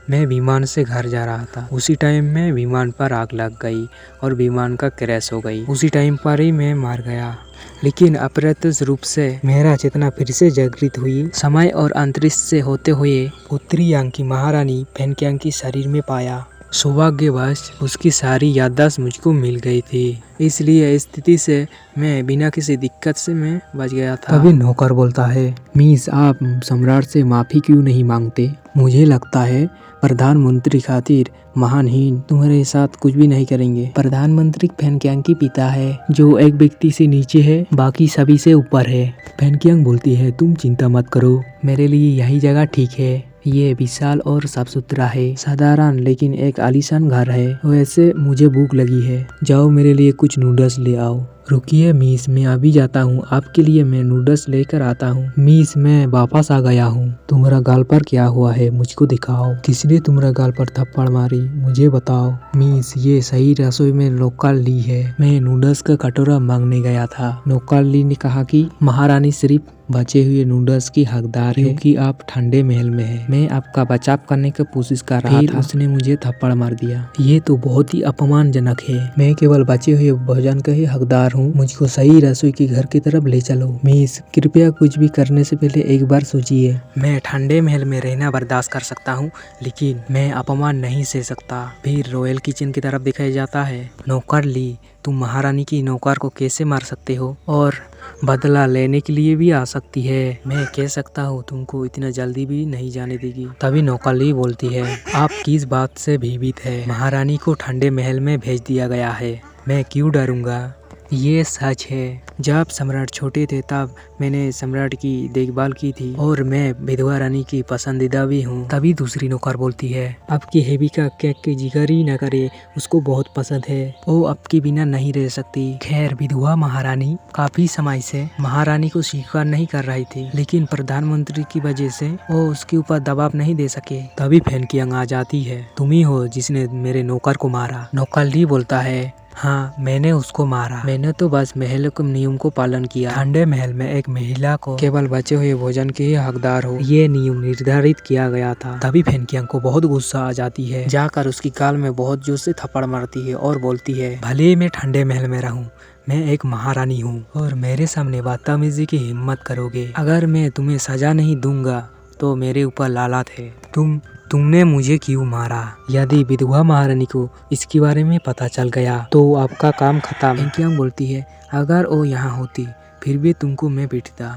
मैं विमान से घर जा रहा था। उसी टाइम में विमान पर आग लग गई और विमान का क्रैश हो गई। उसी टाइम पर ही मैं मर गया। लेकिन अप्रत्यक्ष रूप से मेरा चेतना फिर से जागृत हुई। समय और अंतरिक्ष से होते हुए पुत्री यांकी महारानी फेनक्यांग की शरीर में पाया। सौभाग्यवश उसकी सारी याददाश्त मुझको मिल गई थी, इसलिए स्थिति से मैं बिना किसी दिक्कत से मैं बच गया था। तभी नौकर बोलता है, मिस आप सम्राट से माफी क्यों नहीं मांगते? मुझे लगता है प्रधानमंत्री खातिर महानहीन तुम्हारे साथ कुछ भी नहीं करेंगे। प्रधानमंत्री फेनक्यांग की पिता है, जो एक व्यक्ति से नीचे है, बाकी सभी से ऊपर है। फेनक्यांग बोलती है, तुम चिंता मत करो, मेरे लिए यही जगह ठीक है। ये विशाल और साफ सुथरा है, साधारण लेकिन एक आलीशान घर है। वैसे मुझे भूख लगी है, जाओ मेरे लिए कुछ नूडल्स ले आओ। रुकिए मिस, मैं अभी जाता हूँ, आपके लिए मैं नूडल्स लेकर आता हूँ। मिस मैं वापस आ गया हूँ। तुम्हारा गाल पर क्या हुआ है, मुझको दिखाओ। किसने तुम्हारा गाल पर थप्पड़ मारी, मुझे बताओ। मिस ये सही रसोई में नौकर ली है, मैं नूडल्स का कटोरा मांगने गया था। नौकर ली ने कहा कि महारानी सिर्फ बचे हुए नूडल्स की हकदार है, क्योंकि आप ठंडे महल में हैं। मैं आपका बचाव करने की कोशिश कर रहा था, उसने मुझे थप्पड़ मार दिया। ये तो बहुत ही अपमानजनक है। मैं केवल बचे हुए भोजन का ही हकदार हूँ, मुझको सही रसोई के घर की तरफ ले चलो। मिस कृपया कुछ भी करने से पहले एक बार सोचिए। मैं ठंडे महल में रहना बर्दाश्त कर सकता हूँ, लेकिन मैं अपमान नहीं सह सकता। फिर रॉयल किचन की तरफ दिखाया जाता है। नौकर ली, तुम महारानी की नौकर को कैसे मार सकते हो और बदला लेने के लिए भी आ सकती है। मैं कह सकता हूँ तुमको इतना जल्दी भी नहीं जाने देगी। तभी नौकरली बोलती है, आप किस बात से भयभीत है? महारानी को ठंडे महल में भेज दिया गया है, मैं क्यों डरूंगा? ये सच है। जब सम्राट छोटे थे तब मैंने सम्राट की देखभाल की थी और मैं विधवा रानी की पसंदीदा भी हूँ। तभी दूसरी नौकर बोलती है, आपकी हेबिका केक की जिक्र ही न करे, उसको बहुत पसंद है, वो आपके बिना नहीं रह सकती। खैर विधवा महारानी काफी समय से महारानी को स्वीकार नहीं कर रही थी, लेकिन प्रधानमंत्री की वजह से वो उसके ऊपर दबाव नहीं दे सके। तभी फेनक्यांग आ जाती है, तुम ही हो जिसने मेरे नौकर को मारा। नौकर ली बोलता है, हाँ मैंने उसको मारा, मैंने तो बस महल के नियम को पालन किया। ठंडे महल में एक महिला को केवल बचे हुए भोजन के ही हकदार हो, ये नियम निर्धारित किया गया था। तभी फेनक्यांग को बहुत गुस्सा आ जाती है, जाकर उसकी गाल में बहुत जोर से थप्पड़ मारती है और बोलती है, भले मैं ठंडे महल में रहूं, मैं एक महारानी हूँ और मेरे सामने बदतमीजी की हिम्मत करोगे? अगर मैं तुम्हें सजा नहीं दूंगा तो मेरे ऊपर लानत है। तुमने मुझे क्यों मारा? यदि विधवा महारानी को इसके बारे में पता चल गया तो आपका काम खत्म। फेनक्यांग बोलती है, अगर वो यहाँ होती फिर भी तुमको मैं पीटता।